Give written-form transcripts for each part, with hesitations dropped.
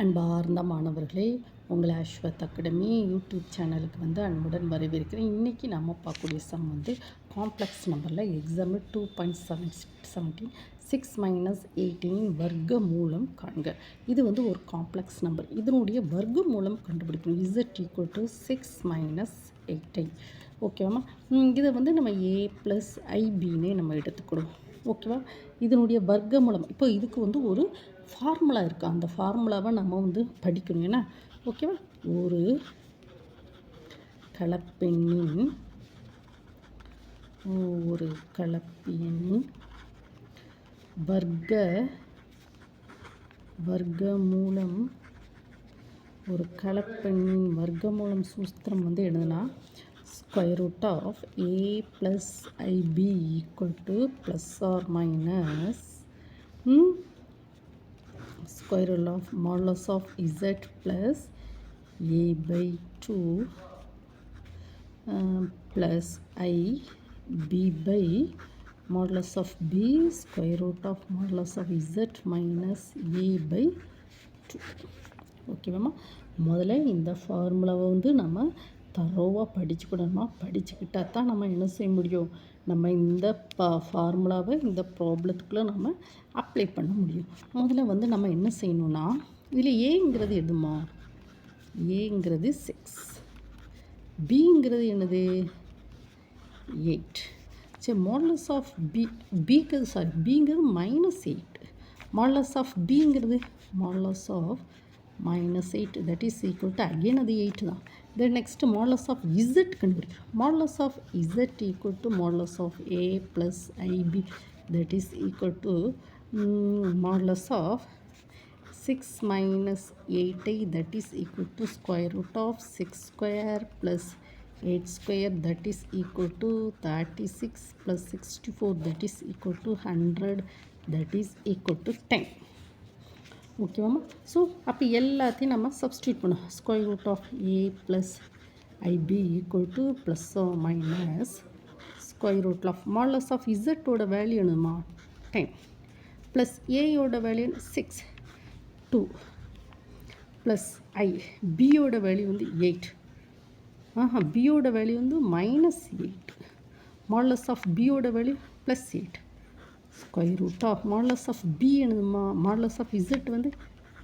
அன்பார்ந்த மாணவர்களே, உங்களை அஸ்வத் அகாடமி யூடியூப் சேனலுக்கு அன்புடன் வரவேற்கிறேன். இன்றைக்கி நம்ம பார்க்கக்கூடிய சம் காம்ப்ளெக்ஸ் நம்பரில் எக்ஸாம்பிள் 2.17 6 - 18 வர்க்க மூலம் காண்க. இது ஒரு காம்ப்ளெக்ஸ் நம்பர். இதனுடைய வர்க்க மூலம் கண்டுபிடிக்கணும். Z = 6 - 8. ஓகேவா? இதை நம்ம A + IBன்னே நம்ம எடுத்துக்கிடுவோம். ஓகேவா? இதனுடைய வர்க்க மூலம் இப்போ இதுக்கு ஒரு ஃபார்முலா இருக்குது. அந்த ஃபார்முலாவை நம்ம படிக்கணும். ஏன்னா ஓகேவா, ஒரு கலப்பெண்ணின் வர்க்கமூலம் ஒரு கலப்பெண்ணின் வர்க்கமூலம் சூத்திரம் எழுதுனா √A + IB = ±√mod of Z plus A/2 plus IB by mod of B √mod of Z minus A/2. ஓகேவாம்மா? முதல்ல இந்த ஃபார்முலாவை நம்ம தரோவாக படிச்சுக்கிடணுமா? படிச்சுக்கிட்டா தான் நம்ம என்ன செய்ய முடியும், நம்ம இந்த ஃபார்முலாவை இந்த ப்ராப்ளத்துக்குள்ளே நம்ம அப்ளை பண்ண முடியும். முதல்ல நம்ம என்ன செய்யணும்னா, இதில் ஏங்கிறது எதுமா? ஏங்கிறது 6, பிங்கிறது என்னது 8. சரி, மாடுலஸ் ஆஃப் பிங்கிறது -8. மாடுலஸ் ஆஃப் பிங்கிறது modulus of -8, that is equal to again அது 8 தான். Then next modulus of Z கண்டுபிடிக்கும். Modulus of Z equal to modulus of A + IB, that is equal to modulus of 6 - 8, that is equal to √6² plus 8², that is equal to 36 plus 64, that is equal to 100, that is equal to 10. ஓகேவாம்மா? So அப்போ எல்லாத்தையும் நம்ம substitute பண்ணோம். √A + IB = ± modulus of இசட்டோட value என்னமா 10 plus ஏயோட value 6 2 plus பியோட value 8. பியோட value -8. Modulus of பியோட வேல்யூ +8. √, மாடுலஸ் ஆஃப் பி என்னதுமா, modulus of Z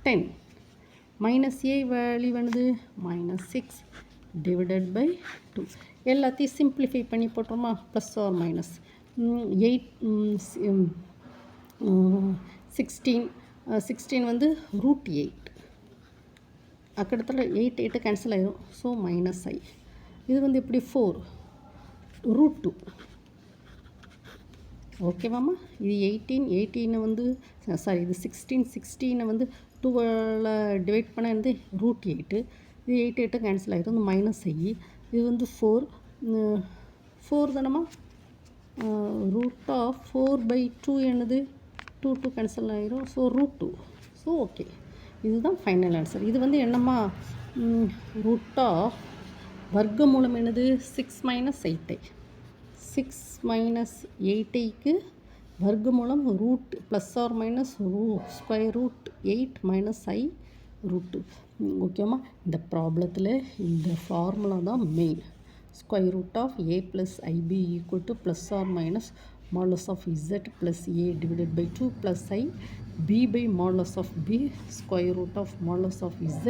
10, minus A value -6 divided by 2. எல்லாத்தையும் சிம்பிளிஃபை பண்ணி போட்டோமா, ப்ளஸ் ஆர் மைனஸ் 8 16 √8. அக்கடத்தில் 8 கேன்சல் ஆகிடும். So -i. இது எப்படி 4 √2. ஓகேவாம்மா? இது 18 சாரி, இது 16 2ஆல் டிவைட் பண்ண √8. இது 8 கேன்சல் ஆகிடும். -i. இது 4 தானம்மா. √4/2 என்னது 2 கேன்சல் ஆகிடும். ஸோ √2. ஸோ ஓகே, இதுதான் ஃபைனல் ஆன்சர். இது என்னம்மா, வர்க்க மூலம் என்னது 6 - 8. 6 - 8க்கு வர்க்க மூலம் root plus or minus √8 - i √2. ஓகேம்மா? இந்த ப்ராப்ளத்தில் இந்த ஃபார்முலா தான் main. √A + IB = ± modulus of Z plus A divided by 2 plus I B by modulus of B √modulus of Z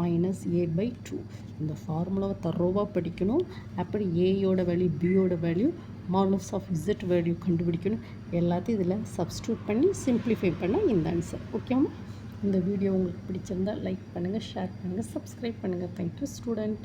minus A/2. இந்த ஃபார்முலாவை தரோவாக படிக்கணும். அப்படி ஏயோட வேல்யூ பியோட value modulus of Z value கண்டுபிடிக்கணும். எல்லாத்தையும் இதில் சப்ஸ்டியூட் பண்ணி சிம்பிளிஃபை பண்ண இந்த ஆன்சர். ஓகேவா? இந்த வீடியோ உங்களுக்கு பிடிச்சிருந்தால் லைக் பண்ணுங்கள், ஷேர் பண்ணுங்கள், சப்ஸ்கிரைப் பண்ணுங்கள். Thank you student.